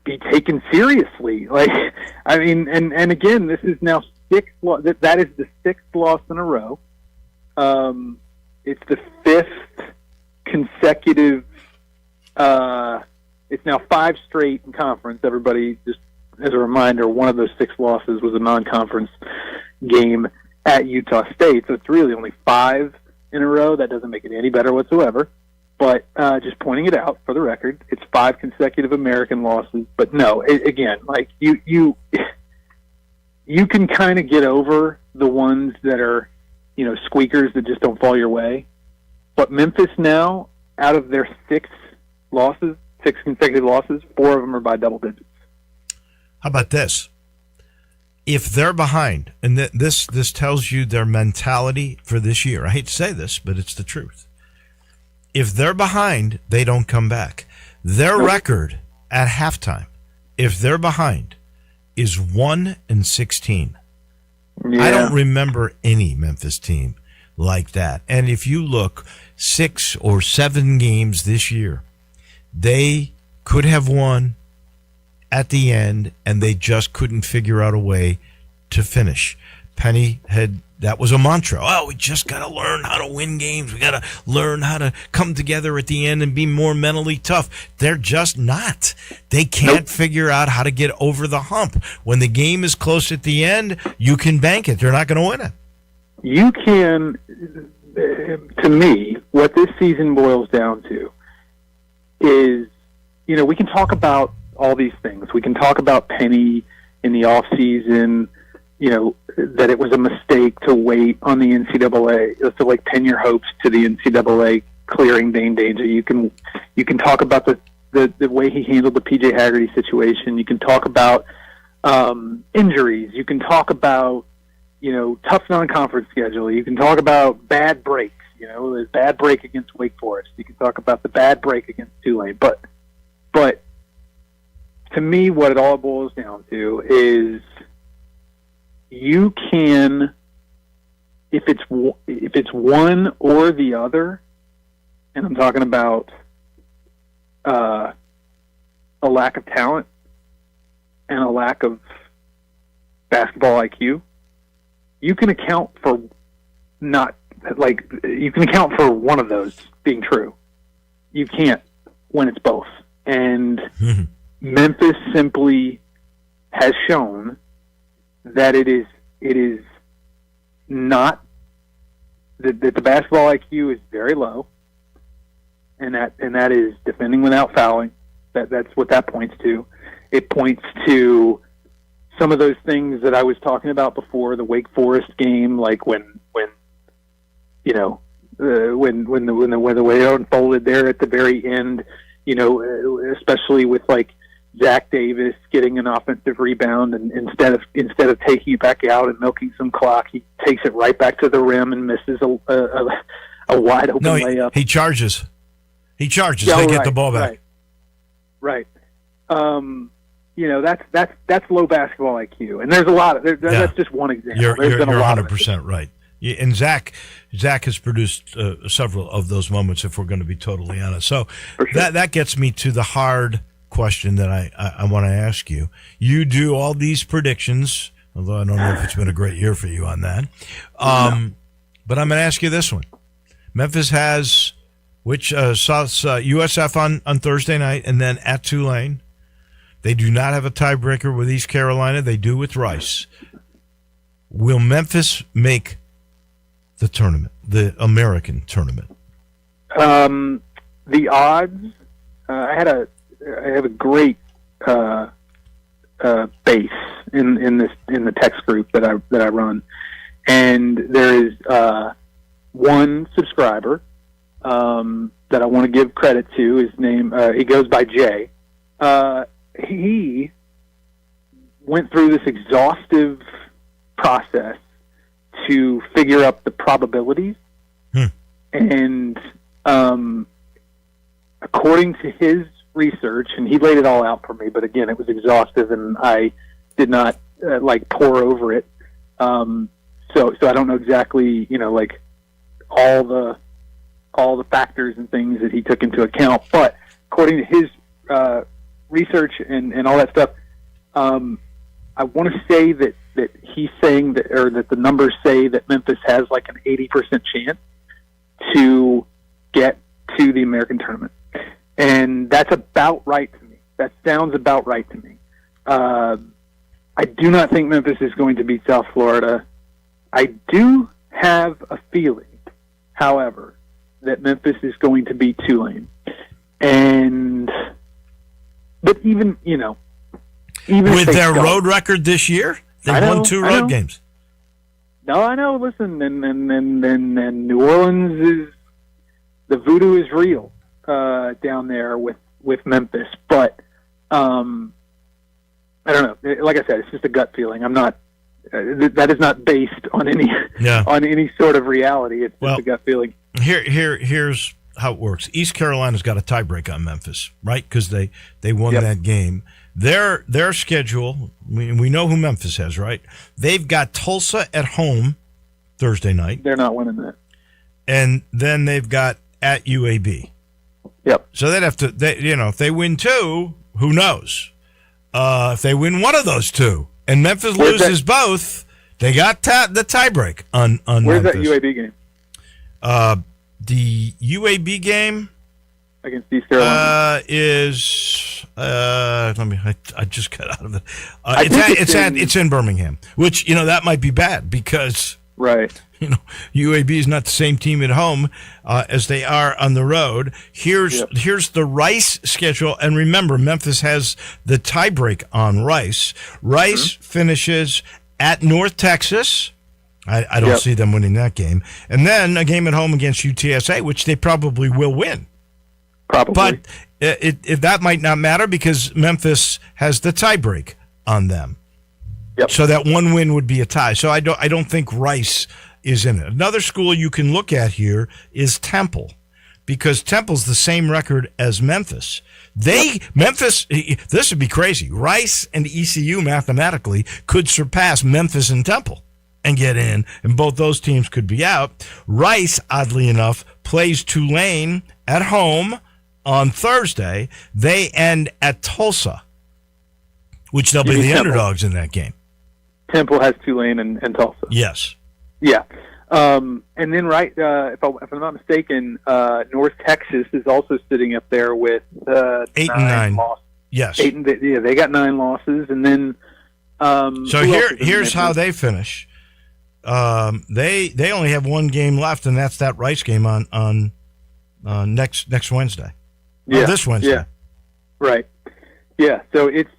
be taken seriously. I mean, and again, this is now that is the 6th loss in a row. It's the 5th consecutive. It's now 5 straight in conference. Everybody, just as a reminder, one of those 6 losses was a non-conference game at Utah State. So it's really only 5 in a row. That doesn't make it any better whatsoever. But just pointing it out for the record, it's 5 consecutive American losses. But no, again, you can kind of get over the ones that are, squeakers that just don't fall your way. But Memphis now, out of their 6 consecutive losses, 4 of them are by double digits. How about this? If they're behind, and this tells you their mentality for this year. I hate to say this, but it's the truth. If they're behind, they don't come back. Their record at halftime, if they're behind, is 1-16. Yeah. I don't remember any Memphis team like that. And if you look 6 or 7 games this year, they could have won at the end, and they just couldn't figure out a way to finish. Penny that was a mantra. Oh, we just got to learn how to win games. We got to learn how to come together at the end and be more mentally tough. They're just not. They can't figure out how to get over the hump. When the game is close at the end, you can bank it. They're not going to win it. You can, to me, what this season boils down to is, we can talk about all these things. We can talk about Penny in the off season, that it was a mistake to wait on the NCAA, to pin your hopes to the NCAA clearing Dane Danger. You can talk about the way he handled the PJ Haggerty situation. You can talk about injuries. You can talk about tough non-conference schedule. You can talk about bad breaks. There's bad break against Wake Forest. You can talk about the bad break against Tulane. But to me, what it all boils down to is you can, if it's one or the other, and I'm talking about a lack of talent and a lack of basketball IQ, you can account for you can account for one of those being true. You can't when it's both. And Memphis simply has shown that it is not that the basketball IQ is very low, and that is defending without fouling. That's what that points to. It points to some of those things that I was talking about before, the Wake Forest game, like when you know when the way it unfolded there at the very end, you know, especially with like Zach Davis getting an offensive rebound, and instead of taking it back out and milking some clock, he takes it right back to the rim and misses a wide open layup. He charges. They right, get the ball back. Right. You know, that's low basketball IQ, and there's a lot of that's just one example. You're been a lot 100% right. And Zach has produced several of those moments, if we're going to be totally honest. So that gets me to the hard question that I want to ask you. You do all these predictions, although I don't know if it's been a great year for you on that. But I'm going to ask you this one. Memphis has USF on Thursday night, and then at Tulane. They do not have a tiebreaker with East Carolina. They do with Rice. Will Memphis make the tournament, the American tournament? The odds. I have a great base in the text group that I run, and there is one subscriber that I want to give credit to. His name he goes by Jay. He went through this exhaustive process to figure out the probabilities, and according to his research, and he laid it all out for me, but again, it was exhaustive, and I did not pour over it. So I don't know exactly, like all the factors and things that he took into account, but according to his research and all that stuff, I want to say that he's saying that the numbers say that Memphis has like an 80% chance to get to the American tournament. And that's about right to me. That sounds about right to me. I do not think Memphis is going to beat South Florida. I do have a feeling, however, that Memphis is going to beat Tulane. But even with their road record this year, they've won 2 road games. No, I know. Listen, and New Orleans is, the voodoo is real down there with Memphis. But I don't know. Like I said, it's just a gut feeling. I'm not. That is not based on any sort of reality. It's just a gut feeling. Here's how it works. East Carolina's got a tiebreak on Memphis, right? Because they won that game. Their schedule, we know who Memphis has, right? They've got Tulsa at home Thursday night. They're not winning that. And then they've got at UAB. Yep. So they'd have to, if they win 2, who knows? If they win one of those 2 and Memphis loses both, they got the tiebreak on Where's Memphis. that UAB game? The UAB game against East Carolina is I just got out of it. It's in Birmingham, which that might be bad because UAB is not the same team at home as they are on the road. Here's the Rice schedule, and remember, Memphis has the tiebreak on Rice. Rice finishes at North Texas. I don't see them winning that game. And then a game at home against UTSA, which they probably will win. Probably. But if that might not matter because Memphis has the tiebreak on them. Yep. So that one win would be a tie. So I don't think Rice is in it. Another school you can look at here is Temple, because Temple's the same record as Memphis. Memphis, this would be crazy. Rice and ECU mathematically could surpass Memphis and Temple and get in, and both those teams could be out. Rice, oddly enough, plays Tulane at home on Thursday. They end at Tulsa, which they'll be the underdogs in that game. Temple has Tulane and Tulsa. Yes. Yeah. And then, if I'm not mistaken, North Texas is also sitting up there with 8 and 9 losses. Yes. They got 9 losses, and then So here's how they finish. They only have one game left, and that's that Rice game on next Wednesday. Yeah, this Wednesday. Yeah, right. Yeah, so it's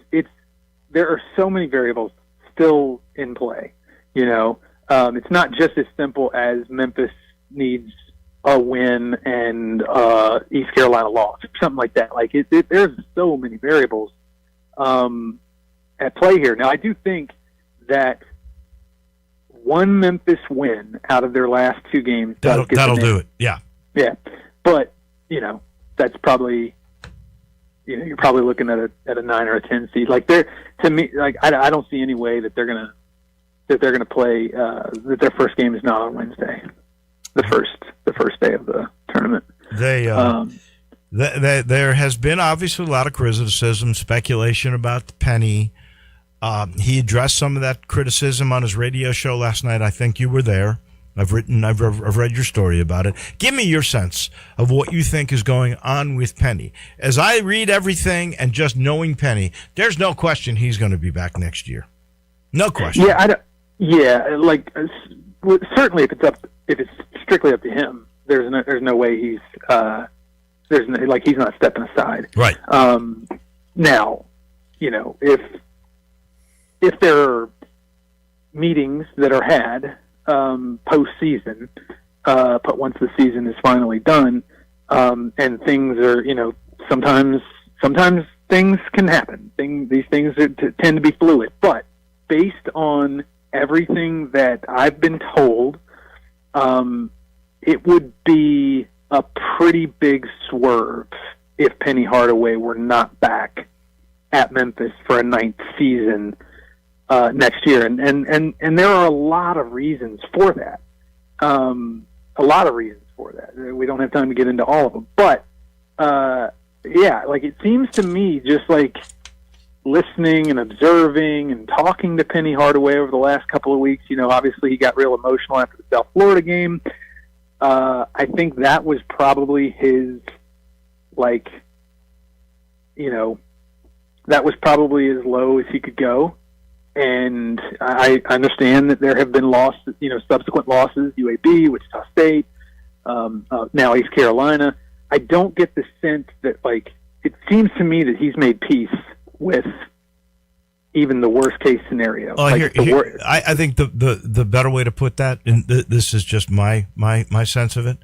there are so many variables still in play. It's not just as simple as Memphis needs a win and East Carolina loss, something like that. Like there's so many variables at play here. Now, I do think that one Memphis win out of their last two games that'll do it. Yeah, but that's probably you're probably looking at a 9 or a 10 seed. Like to me, like I don't see any way that they're gonna play that their first game is not on Wednesday, the first day of the tournament. There has been obviously a lot of criticism, speculation about Penny. He addressed some of that criticism on his radio show last night. I think you were there. I've read your story about it. Give me your sense of what you think is going on with Penny. As I read everything and just knowing Penny, there's no question he's going to be back next year. No question. Certainly if it's strictly up to him, there's no way he's not stepping aside. Right. Now, if there are meetings that are had postseason, but once the season is finally done, and things are, sometimes things can happen. These things tend to be fluid. But based on everything that I've been told, it would be a pretty big swerve if Penny Hardaway were not back at Memphis for a ninth season next year, and there are a lot of reasons for that. We don't have time to get into all of them, but it seems to me, just like listening and observing and talking to Penny Hardaway over the last couple of weeks. Obviously he got real emotional after the South Florida game. I think that was probably his, that was probably as low as he could go. And I understand that there have been subsequent losses, UAB, Wichita State, now East Carolina. I don't get the sense that, it seems to me that he's made peace with even the worst case scenario. I think the better way to put that, and this is just my sense of it,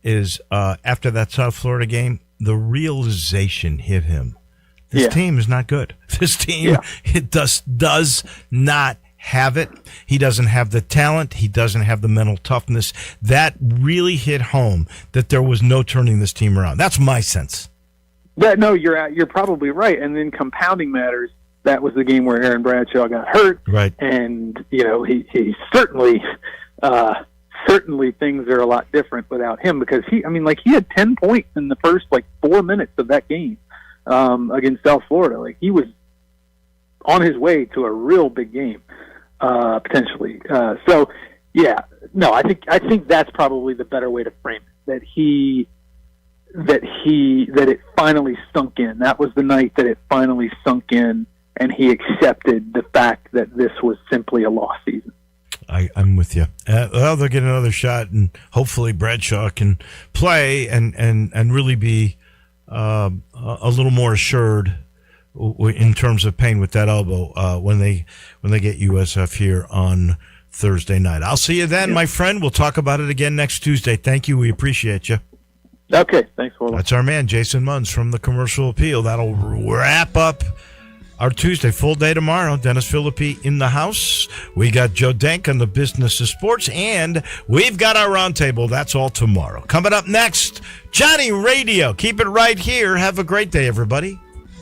is after that South Florida game, the realization hit him. This team is not good. This team it does not have it. He doesn't have the talent. He doesn't have the mental toughness. That really hit home that there was no turning this team around. That's my sense. You're probably right. And then compounding matters, that was the game where Aaron Bradshaw got hurt. Right. And, he certainly things are a lot different without him, because he had 10 points in the first 4 minutes of that game against South Florida. He was on his way to a real big game, potentially. I think that's probably the better way to frame it. That it finally sunk in. That was the night that it finally sunk in, and he accepted the fact that this was simply a lost season. I'm with you. They'll get another shot, and hopefully Bradshaw can play and really be a little more assured in terms of pain with that elbow when they get USF here on Thursday night. I'll see you then, my friend. We'll talk about it again next Tuesday. Thank you. We appreciate you. Okay, thanks, Wolo. That's our man, Jason Munz from the Commercial Appeal. That'll wrap up our Tuesday. Full day tomorrow. Dennis Philippi in the house. We got Joe Denk on the business of sports, and we've got our roundtable. That's all tomorrow. Coming up next, Johnny Radio. Keep it right here. Have a great day, everybody.